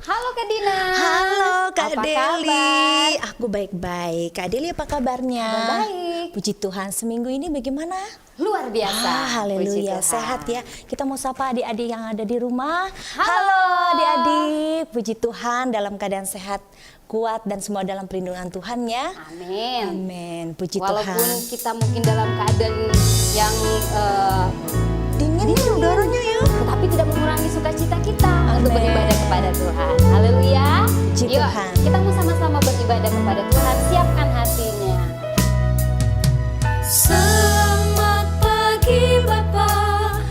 Halo Kak Dina. Halo Kak Apa Deli. kabar? Aku baik-baik. Kak Deli apa kabarnya? Baik. Puji Tuhan, seminggu ini bagaimana? Luar biasa. Puji Haleluya, Tuhan. sehat ya. Kita mau sapa adik-adik yang ada di rumah. Halo. Adik-adik, puji Tuhan dalam keadaan sehat, kuat dan semua dalam perlindungan Tuhan ya. Amin. Amin, puji Walaupun Tuhan. kita mungkin dalam keadaan yang Dingin ya udaranya ya. tapi tidak mengurangi sukacita kita untuk Amin. beribadah kepada Tuhan. Haleluya. Puji Yuk, Tuhan. kita mau sama-sama beribadah kepada Tuhan. Siapkan hatinya. Selamat pagi Bapa,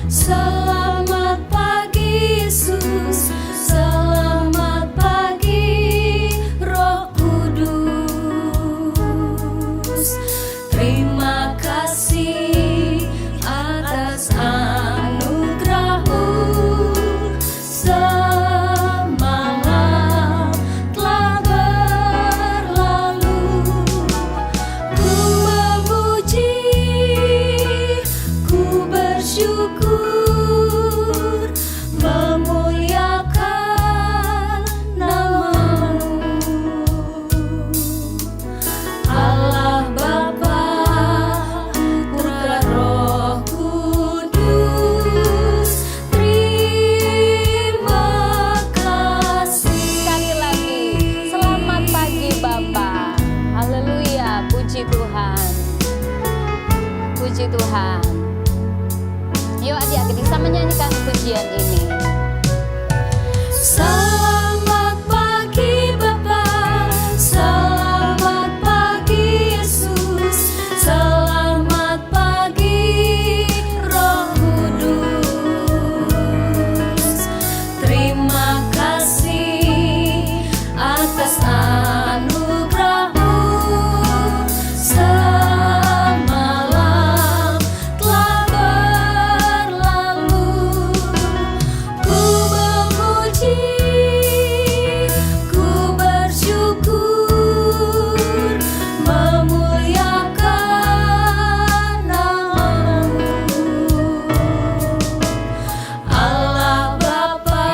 selamat pagi Yesus, selamat pagi Roh Kudus. Terima kasih atas anugerah-Mu. Semalam telah berlalu. Ku memuji, ku bersyukur, memuliakan nama-Mu. Allah Bapa, Putra Roh Kudus, terima kasih. Sekali lagi, selamat pagi Bapa. Haleluya, puji Tuhan. Puji Tuhan. Yuk adik-adik kita menyanyikan pujian ini. Selamat pagi Bapa, selamat pagi Yesus, selamat pagi Roh Kudus. Terima kasih atas anugerah-Mu. Semalam telah berlalu. Ku memuji, ku bersyukur, memuliakan nama-Mu. Allah Bapa,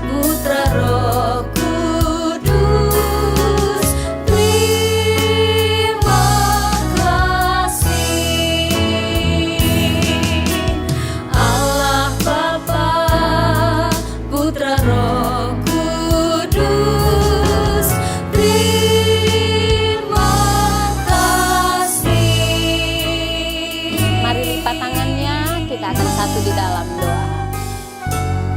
Putra Roh Kudus, terima kasih. Allah Bapa, Putra Roh Kudus, terima kasih. Mari lipat tangannya, kita akan satu di dalam doa.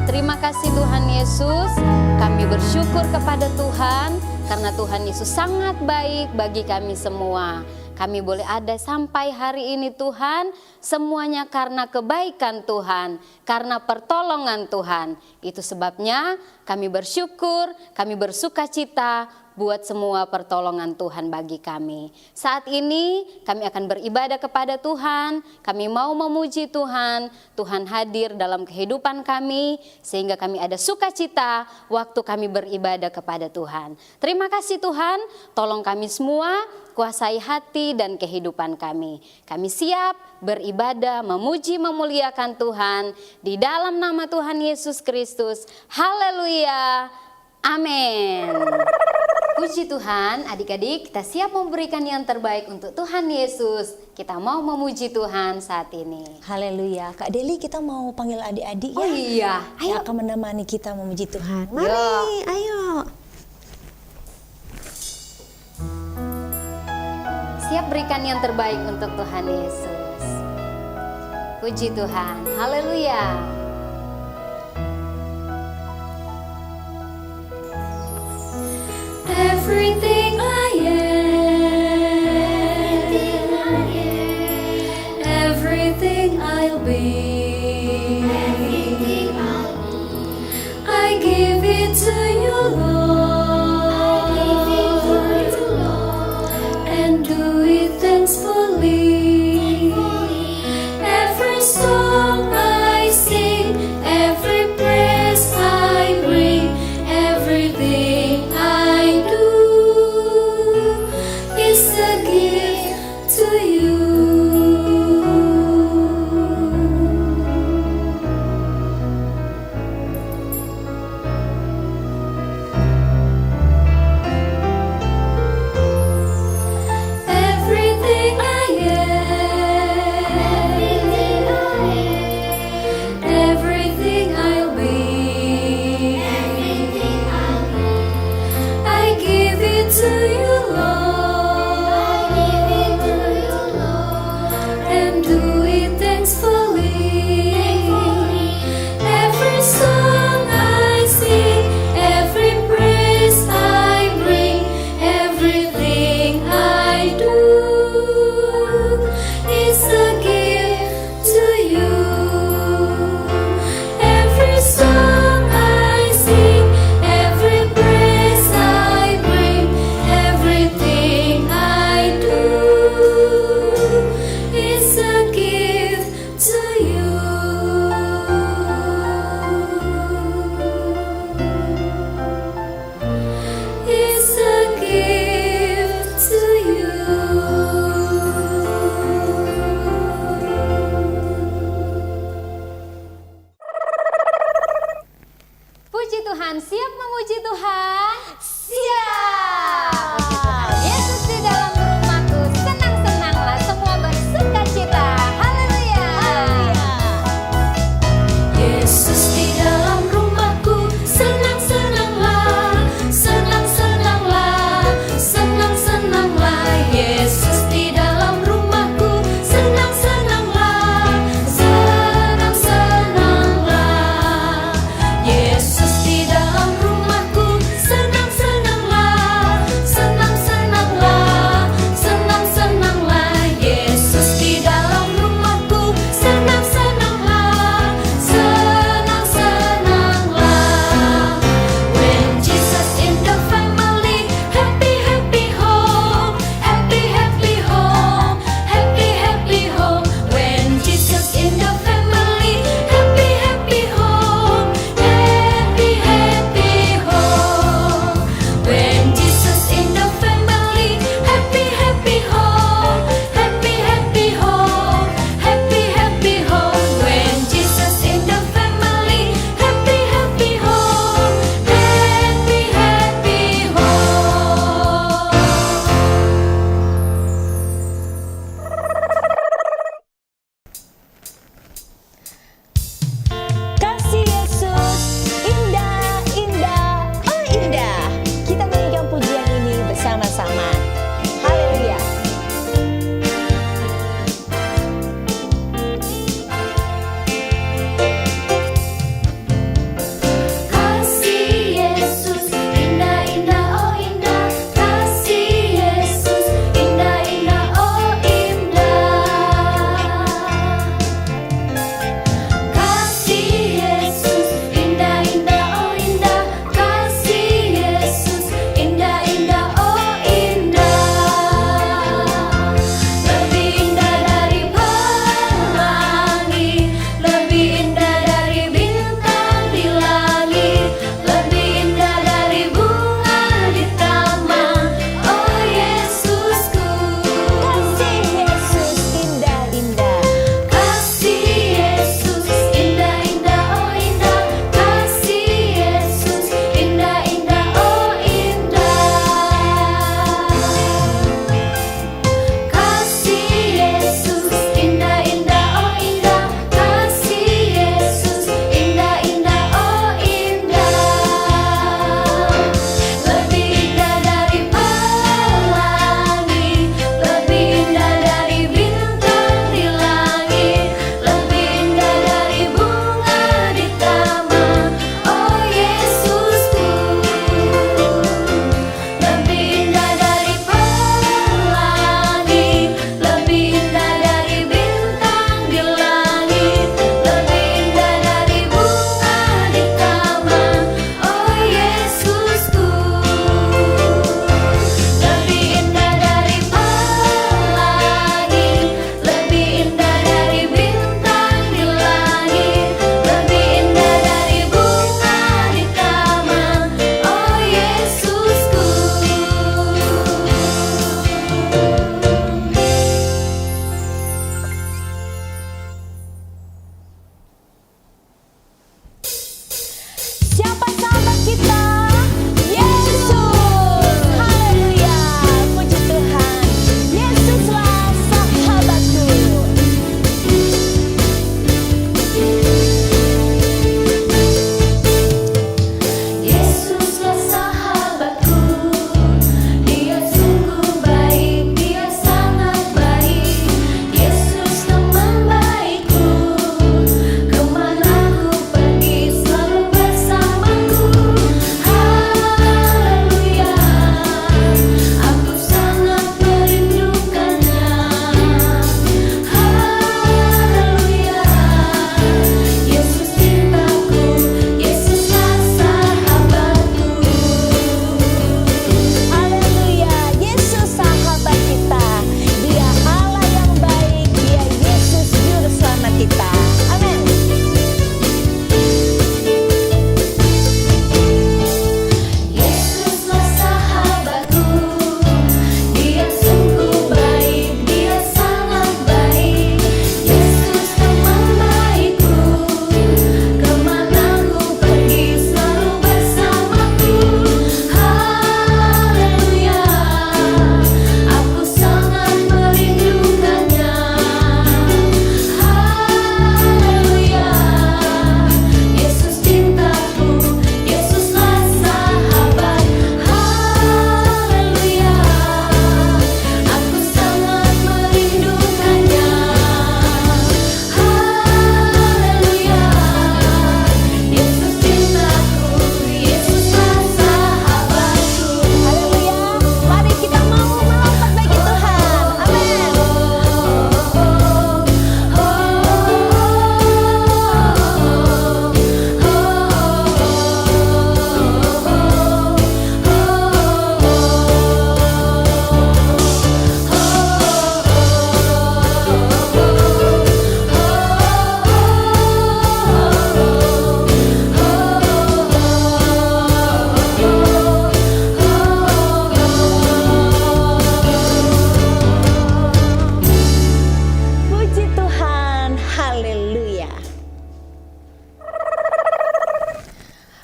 Terima kasih Tuhan Yesus, kami bersyukur kepada Tuhan karena Tuhan Yesus sangat baik bagi kami semua. Kami boleh ada sampai hari ini Tuhan, semuanya karena kebaikan Tuhan, karena pertolongan Tuhan. Itu sebabnya kami bersyukur, kami bersukacita buat semua pertolongan Tuhan bagi kami. Saat ini kami akan beribadah kepada Tuhan, kami mau memuji Tuhan, Tuhan hadir dalam kehidupan kami, sehingga kami ada sukacita waktu kami beribadah kepada Tuhan. Terima kasih Tuhan, tolong kami semua, kuasai hati dan kehidupan kami. Kami siap beribadah, memuji, memuliakan Tuhan, di dalam nama Tuhan Yesus Kristus. Haleluya, amin. Puji Tuhan, adik-adik, kita siap memberikan yang terbaik untuk Tuhan Yesus. Kita mau memuji Tuhan saat ini. Haleluya. Kak Deli, kita mau panggil adik-adik Oh ya. iya, Yang akan menemani kita memuji Tuhan. Yuk. Mari, ayo. Siap berikan yang terbaik untuk Tuhan Yesus. Puji Tuhan, haleluya. Everything I am, everything I'll be, I give it to you, Lord, and do it thankfully. Every song I sing, every praise I bring, everything I do is a gift to you.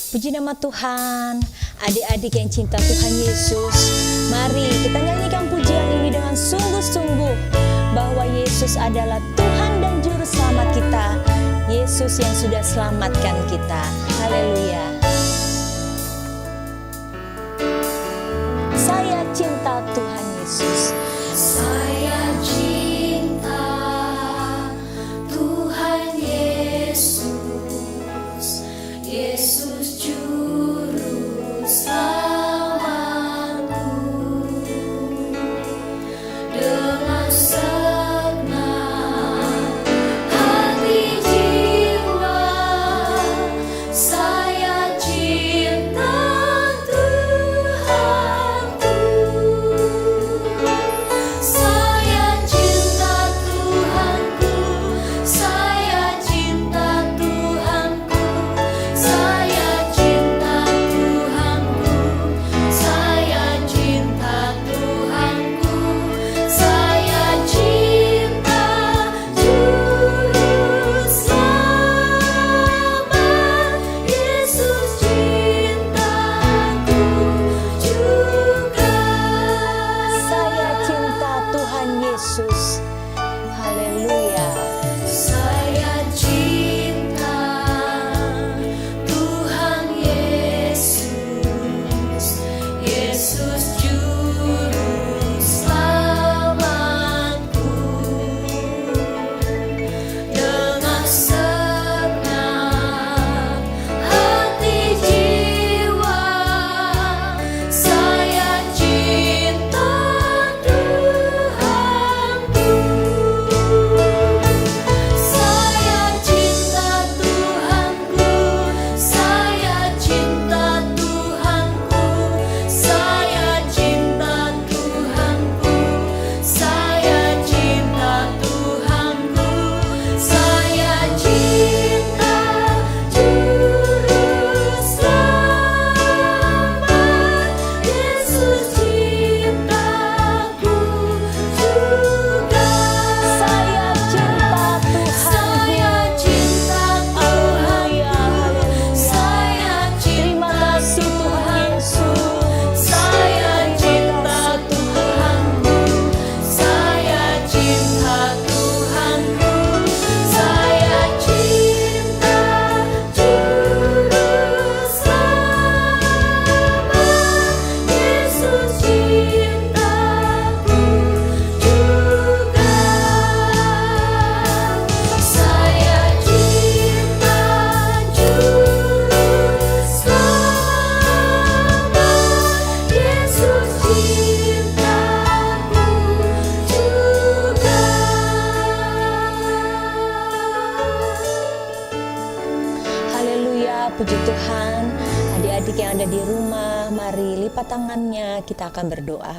Puji nama Tuhan. Adik-adik yang cinta Tuhan Yesus, mari kita nyanyikan pujian ini dengan sungguh-sungguh bahwa Yesus adalah Tuhan dan Juru Selamat kita. Yesus yang sudah selamatkan kita. Haleluya. Saya cinta Tuhan Yesus. Saya cinta Tuhan Yesus, Yesus Juru Selamatku. Dengan segenap hati jiwa, saya cinta Tuhanku. Saya cinta Tuhanku, saya cinta Tuhanku, saya cinta Tuhanku, saya cinta Tuhanku, saya cinta Juru Selamat. Yesus cintaku juga. Saya cinta Tuhan Yesus. Haleluya. Saya cinta Tuhan Yesus, Yesus Juru Selamatku. Dengan segenap hati jiwa, saya cinta Tuhanku. Saya cinta Tuhanku, saya cinta Tuhanku, saya cinta Tuhanku, saya cinta Tuhanku, saya cinta Juru Selamat. Yesus cintaku juga. Saya cinta Tuhan. Saya cinta Tuhanku, saya Terima cinta kasih Tuhan Yesus. saya cinta Tuhanku, saya cinta Tuhanku, saya cinta Juru Selamat. Yesus cintaku juga. Saya cinta Juru Selamat. Yesus cintaku juga. Haleluya, puji Tuhan. Adik-adik yang ada di rumah, mari lipat tangannya, kita akan berdoa.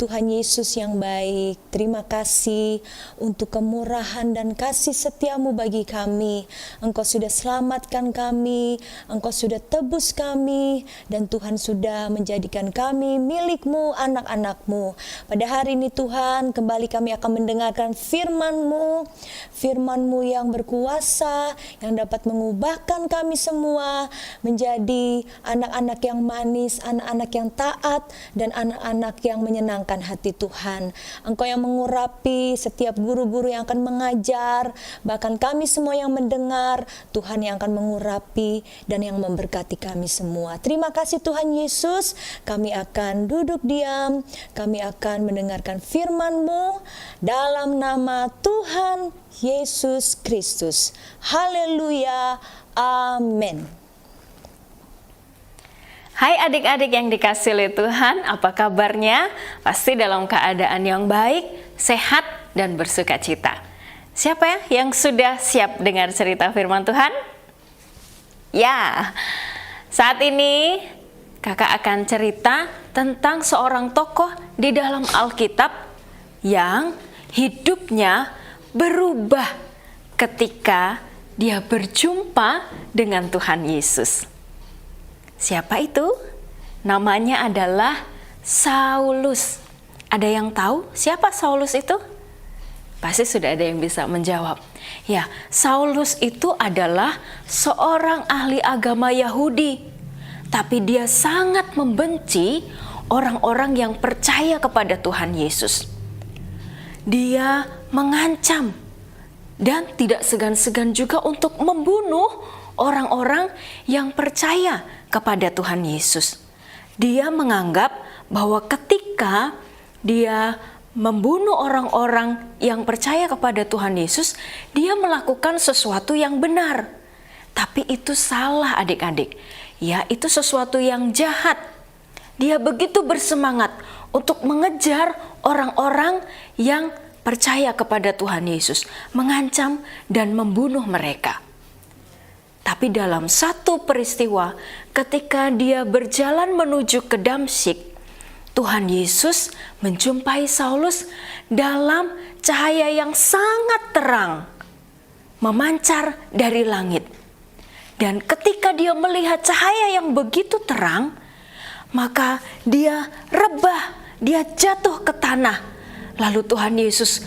Tuhan Yesus yang baik, terima kasih untuk kemurahan dan kasih setiamu bagi kami. Engkau sudah selamatkan kami, Engkau sudah tebus kami, dan Tuhan sudah menjadikan kami milik-Mu, anak-anak-Mu. Pada hari ini Tuhan, kembali kami akan mendengarkan firman-Mu, firman-Mu yang berkuasa, yang dapat mengubahkan kami semua menjadi anak-anak yang manis, anak-anak yang taat, dan anak-anak yang menyenangkan hati Tuhan. Engkau yang mengurapi setiap guru-guru yang akan mengajar, bahkan kami semua yang mendengar, Tuhan yang akan mengurapi dan yang memberkati kami semua. Terima kasih Tuhan Yesus, kami akan duduk diam, kami akan mendengarkan firman-Mu dalam nama Tuhan Yesus Kristus. Haleluya, amin. Hai adik-adik yang dikasihi oleh Tuhan, apa kabarnya? Pasti dalam keadaan yang baik, sehat, dan bersuka cita. Siapa ya yang sudah siap dengar cerita firman Tuhan? Ya, saat ini kakak akan cerita tentang seorang tokoh di dalam Alkitab yang hidupnya berubah ketika dia berjumpa dengan Tuhan Yesus. Siapa itu? Namanya adalah Saulus. Ada yang tahu siapa Saulus itu? Pasti sudah ada yang bisa menjawab. Ya, Saulus itu adalah seorang ahli agama Yahudi, tapi dia sangat membenci orang-orang yang percaya kepada Tuhan Yesus. Dia mengancam dan tidak segan-segan juga untuk membunuh orang-orang yang percaya kepada Tuhan Yesus. Dia menganggap bahwa ketika dia membunuh orang-orang yang percaya kepada Tuhan Yesus, dia melakukan sesuatu yang benar. Tapi itu salah, adik-adik. Ya, itu sesuatu yang jahat. Dia begitu bersemangat untuk mengejar orang-orang yang percaya kepada Tuhan Yesus, mengancam dan membunuh mereka. Tapi dalam satu peristiwa, ketika dia berjalan menuju ke Damsyik, Tuhan Yesus menjumpai Saulus dalam cahaya yang sangat terang, memancar dari langit. Dan ketika dia melihat cahaya yang begitu terang, maka dia rebah, dia jatuh ke tanah. Lalu Tuhan Yesus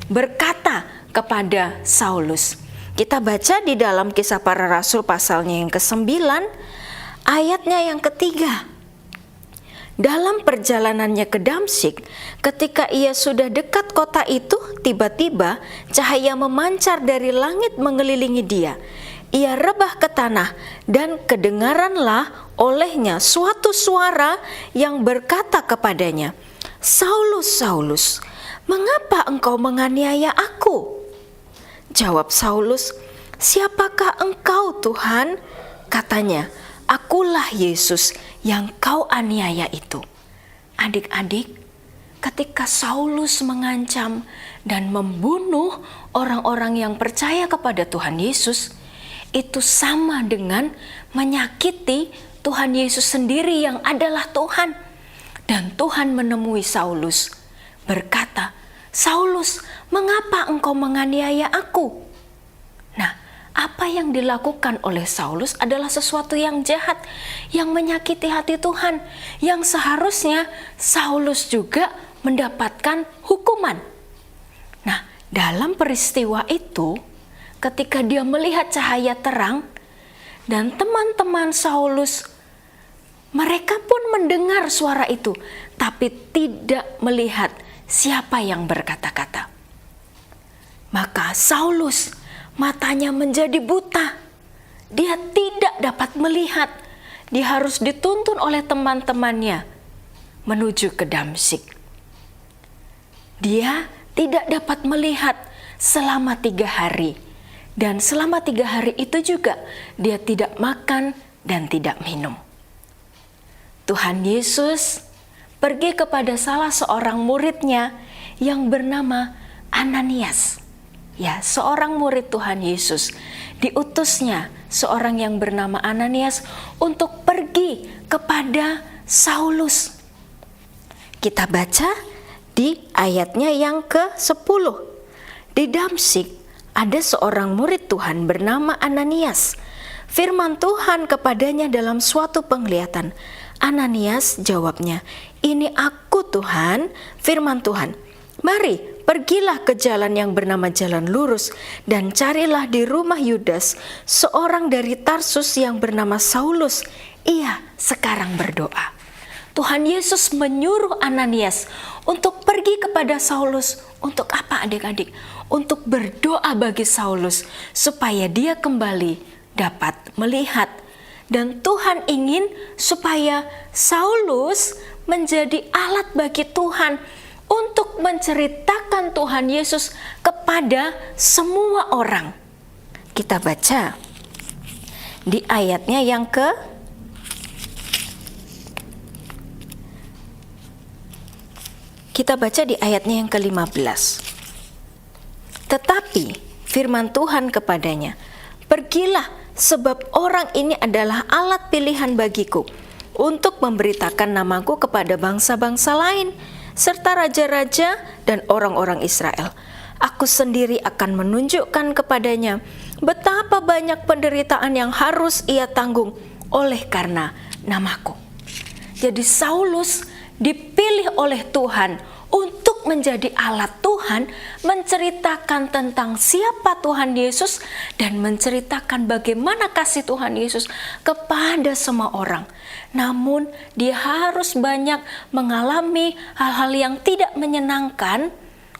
berkata kepada Saulus. Kita baca di dalam Kisah Para Rasul pasalnya yang ke-9, ayatnya yang ke-3. Dalam perjalanannya ke Damsyik, ketika ia sudah dekat kota itu, tiba-tiba cahaya memancar dari langit mengelilingi dia. Ia rebah ke tanah dan kedengaranlah olehnya suatu suara yang berkata kepadanya, "Saulus, Saulus, mengapa engkau menganiaya aku?" Jawab Saulus, "Siapakah engkau, Tuhan?" Katanya, "Akulah Yesus yang kau aniaya itu." Adik-adik, ketika Saulus mengancam dan membunuh orang-orang yang percaya kepada Tuhan Yesus, itu sama dengan menyakiti Tuhan Yesus sendiri yang adalah Tuhan. Dan Tuhan menemui Saulus, berkata, "Saulus, mengapa engkau menganiaya aku?" Nah, apa yang dilakukan oleh Saulus adalah sesuatu yang jahat, yang menyakiti hati Tuhan, yang seharusnya Saulus juga mendapatkan hukuman. Nah, dalam peristiwa itu, ketika dia melihat cahaya terang, dan teman-teman Saulus, mereka pun mendengar suara itu, tapi tidak melihat siapa yang berkata-kata. Maka Saulus matanya menjadi buta. Dia tidak dapat melihat. Dia harus dituntun oleh teman-temannya menuju ke Damsyik. Dia tidak dapat melihat selama 3 hari. Dan selama 3 hari itu juga dia tidak makan dan tidak minum. Tuhan Yesus pergi kepada salah seorang muridnya yang bernama Ananias. Ya, seorang murid Tuhan Yesus, diutusnya seorang yang bernama Ananias untuk pergi kepada Saulus. Kita baca di ayatnya yang ke-10. Di Damsyik ada seorang murid Tuhan bernama Ananias. Firman Tuhan kepadanya dalam suatu penglihatan. Ananias jawabnya, "Ini aku, Tuhan." Firman Tuhan, "Mari, pergilah ke jalan yang bernama Jalan Lurus dan carilah di rumah Yudas seorang dari Tarsus yang bernama Saulus. Ia sekarang berdoa." Tuhan Yesus menyuruh Ananias untuk pergi kepada Saulus. Untuk apa, adik-adik? Untuk berdoa bagi Saulus supaya dia kembali dapat melihat. Dan Tuhan ingin supaya Saulus menjadi alat bagi Tuhan untuk menceritakan Tuhan Yesus kepada semua orang. Kita baca di ayatnya yang Kita baca di ayatnya yang ke-15. Tetapi firman Tuhan kepadanya, "Pergilah, sebab orang ini adalah alat pilihan bagiku untuk memberitakan namaku kepada bangsa-bangsa lain, serta raja-raja dan orang-orang Israel. Aku sendiri akan menunjukkan kepadanya betapa banyak penderitaan yang harus ia tanggung oleh karena namaku." Jadi Saulus dipilih oleh Tuhan untuk menjadi alat Tuhan, menceritakan tentang siapa Tuhan Yesus dan menceritakan bagaimana kasih Tuhan Yesus kepada semua orang. Namun dia harus banyak mengalami hal-hal yang tidak menyenangkan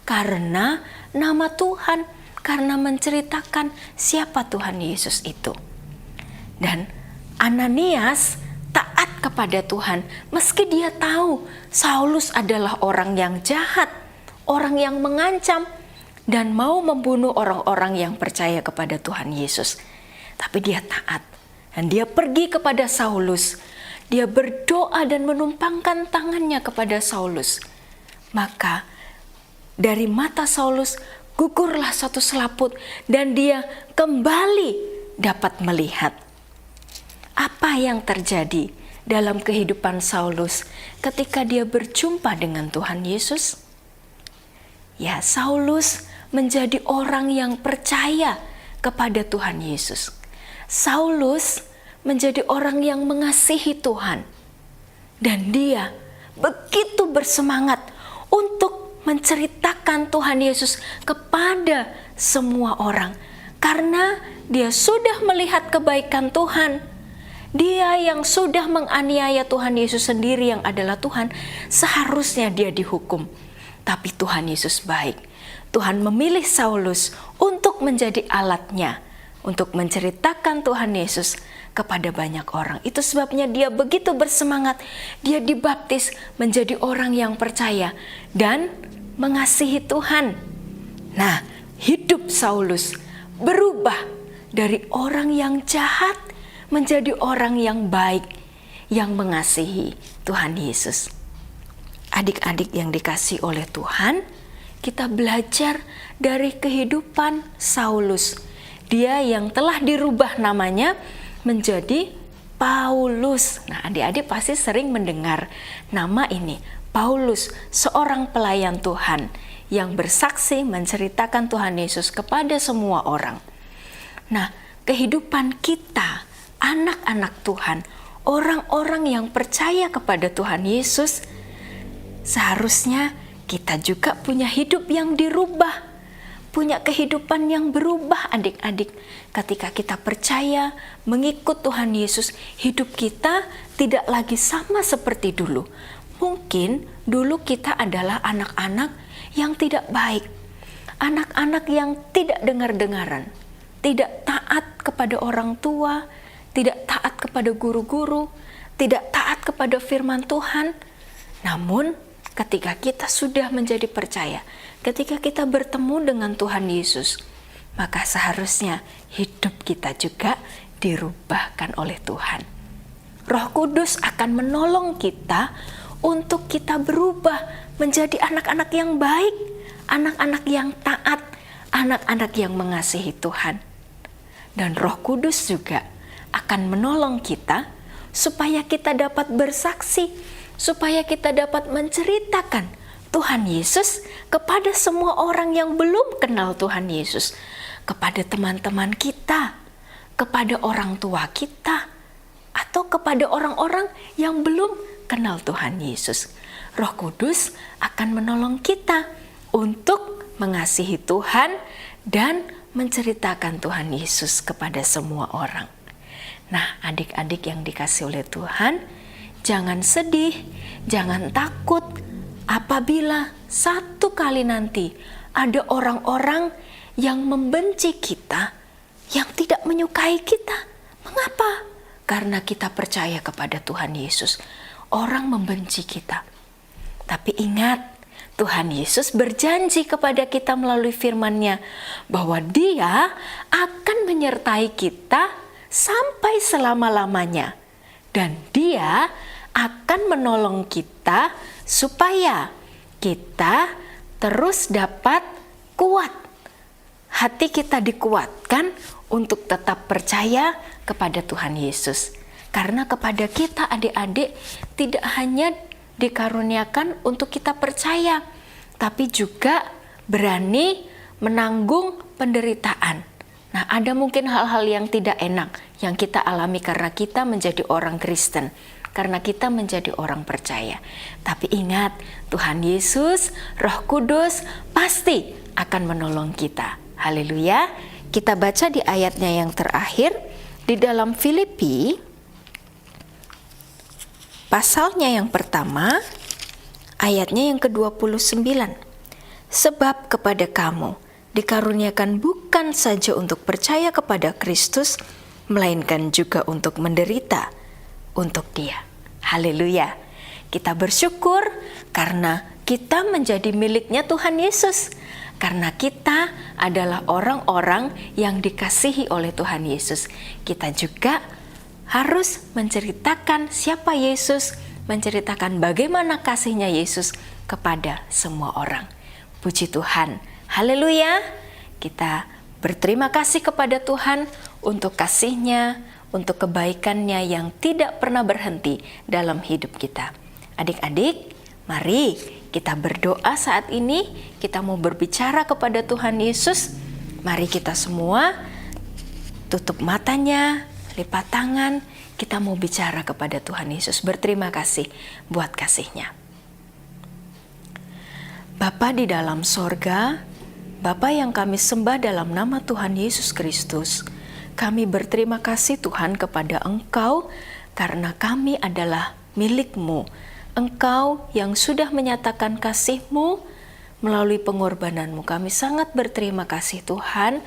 karena nama Tuhan, karena menceritakan siapa Tuhan Yesus itu. Dan Ananias taat kepada Tuhan meski dia tahu Saulus adalah orang yang jahat, orang yang mengancam dan mau membunuh orang-orang yang percaya kepada Tuhan Yesus. Tapi dia taat dan dia pergi kepada Saulus. Dia berdoa dan menumpangkan tangannya kepada Saulus. Maka dari mata Saulus gugurlah satu selaput dan dia kembali dapat melihat. Apa yang terjadi dalam kehidupan Saulus ketika dia berjumpa dengan Tuhan Yesus? Ya, Saulus menjadi orang yang percaya kepada Tuhan Yesus. Saulus menjadi orang yang mengasihi Tuhan. Dan dia begitu bersemangat untuk menceritakan Tuhan Yesus kepada semua orang. Karena dia sudah melihat kebaikan Tuhan. Dia yang sudah menganiaya Tuhan Yesus sendiri yang adalah Tuhan, seharusnya dia dihukum. Tapi Tuhan Yesus baik. Tuhan memilih Saulus untuk menjadi alatnya, untuk menceritakan Tuhan Yesus kepada banyak orang. Itu sebabnya dia begitu bersemangat. Dia dibaptis menjadi orang yang percaya dan mengasihi Tuhan. Nah, hidup Saulus berubah dari orang yang jahat menjadi orang yang baik, yang mengasihi Tuhan Yesus. Adik-adik yang dikasihi oleh Tuhan, kita belajar dari kehidupan Saulus. Dia yang telah dirubah namanya menjadi Paulus. Nah, adik-adik pasti sering mendengar nama ini, Paulus, seorang pelayan Tuhan yang bersaksi menceritakan Tuhan Yesus kepada semua orang. Nah, kehidupan kita, anak-anak Tuhan, orang-orang yang percaya kepada Tuhan Yesus, seharusnya kita juga punya hidup yang dirubah, punya kehidupan yang berubah adik-adik. Ketika kita percaya mengikut Tuhan Yesus, hidup kita tidak lagi sama seperti dulu. Mungkin dulu kita adalah anak-anak yang tidak baik, anak-anak yang tidak dengar-dengaran, tidak taat kepada orang tua, tidak taat kepada guru-guru, tidak taat kepada firman Tuhan. Namun ketika kita sudah menjadi percaya, ketika kita bertemu dengan Tuhan Yesus, maka seharusnya hidup kita juga dirubahkan oleh Tuhan. Roh Kudus akan menolong kita untuk kita berubah menjadi anak-anak yang baik, anak-anak yang taat, anak-anak yang mengasihi Tuhan. Dan Roh Kudus juga akan menolong kita supaya kita dapat bersaksi, supaya kita dapat menceritakan Tuhan Yesus kepada semua orang yang belum kenal Tuhan Yesus, kepada teman-teman kita, kepada orang tua kita, atau kepada orang-orang yang belum kenal Tuhan Yesus. Roh Kudus akan menolong kita untuk mengasihi Tuhan dan menceritakan Tuhan Yesus kepada semua orang. Nah, adik-adik yang dikasihi oleh Tuhan, jangan sedih, jangan takut apabila satu kali nanti ada orang-orang yang membenci kita, yang tidak menyukai kita. Mengapa? Karena kita percaya kepada Tuhan Yesus. Orang membenci kita. Tapi ingat, Tuhan Yesus berjanji kepada kita melalui firman-Nya bahwa Dia akan menyertai kita sampai selama-lamanya. Dan Dia akan menolong kita supaya kita terus dapat kuat. Hati kita dikuatkan untuk tetap percaya kepada Tuhan Yesus. Karena kepada kita adik-adik tidak hanya dikaruniakan untuk kita percaya, tapi juga berani menanggung penderitaan. Nah, ada mungkin hal-hal yang tidak enak yang kita alami karena kita menjadi orang Kristen. karena kita menjadi orang percaya. Tapi ingat, Tuhan Yesus, Roh Kudus pasti akan menolong kita. Haleluya. Kita baca di ayatnya yang terakhir di dalam Filipi pasalnya yang pertama, ayatnya yang ke-29. Sebab kepada kamu dikaruniakan bukan saja untuk percaya kepada Kristus, melainkan juga untuk menderita untuk Dia. Haleluya. Kita bersyukur karena kita menjadi miliknya Tuhan Yesus. Karena kita adalah orang-orang yang dikasihi oleh Tuhan Yesus. Kita juga harus menceritakan siapa Yesus, menceritakan bagaimana kasihnya Yesus kepada semua orang. Puji Tuhan. Haleluya. Kita berterima kasih kepada Tuhan untuk kasih-Nya, untuk kebaikan-Nya yang tidak pernah berhenti dalam hidup kita. Adik-adik, mari kita berdoa saat ini. Kita mau berbicara kepada Tuhan Yesus. Mari kita semua tutup matanya, lipat tangan. Kita mau bicara kepada Tuhan Yesus. Berterima kasih buat kasih-Nya. Bapa di dalam sorga, Bapa yang kami sembah dalam nama Tuhan Yesus Kristus, kami berterima kasih Tuhan kepada Engkau karena kami adalah milik-Mu. Engkau yang sudah menyatakan kasih-Mu melalui pengorbanan-Mu. Kami sangat berterima kasih Tuhan,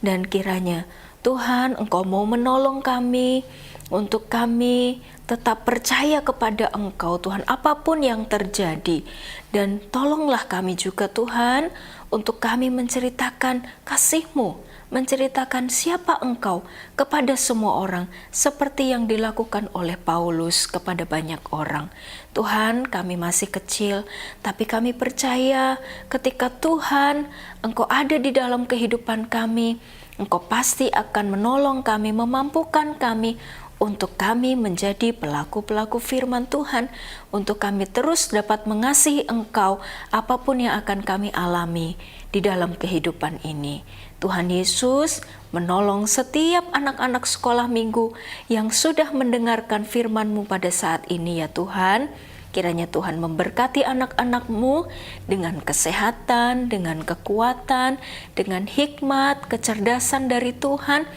dan kiranya Tuhan Engkau mau menolong kami untuk kami tetap percaya kepada Engkau Tuhan apapun yang terjadi. Dan tolonglah kami juga Tuhan untuk kami menceritakan kasih-Mu, menceritakan siapa Engkau kepada semua orang seperti yang dilakukan oleh Paulus kepada banyak orang. Tuhan, kami masih kecil, tapi kami percaya ketika Tuhan Engkau ada di dalam kehidupan kami, Engkau pasti akan menolong kami, memampukan kami untuk kami menjadi pelaku-pelaku firman Tuhan, untuk kami terus dapat mengasihi Engkau apapun yang akan kami alami di dalam kehidupan ini. Tuhan Yesus menolong setiap anak-anak sekolah minggu yang sudah mendengarkan firman-Mu pada saat ini ya Tuhan. Kiranya Tuhan memberkati anak-anak-Mu dengan kesehatan, dengan kekuatan, dengan hikmat, kecerdasan dari Tuhan.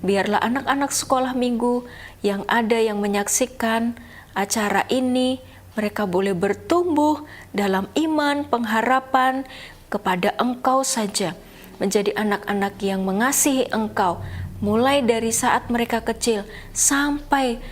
Biarlah anak-anak sekolah minggu yang ada yang menyaksikan acara ini, mereka boleh bertumbuh dalam iman, pengharapan kepada Engkau saja. Menjadi anak-anak yang mengasihi Engkau, mulai dari saat mereka kecil sampai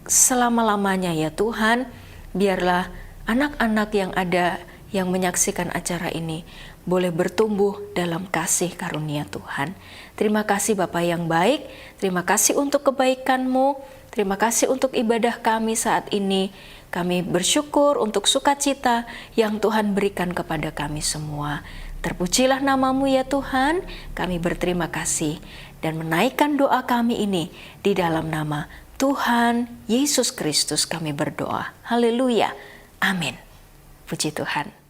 selama-lamanya ya Tuhan. Biarlah anak-anak yang ada yang menyaksikan acara ini boleh bertumbuh dalam kasih karunia Tuhan. Terima kasih Bapa yang baik, terima kasih untuk kebaikan-Mu, terima kasih untuk ibadah kami saat ini. Kami bersyukur untuk sukacita yang Tuhan berikan kepada kami semua. Terpujilah nama-Mu ya Tuhan, kami berterima kasih dan menaikkan doa kami ini di dalam nama Tuhan Yesus Kristus kami berdoa. Haleluya. Amin. Puji Tuhan.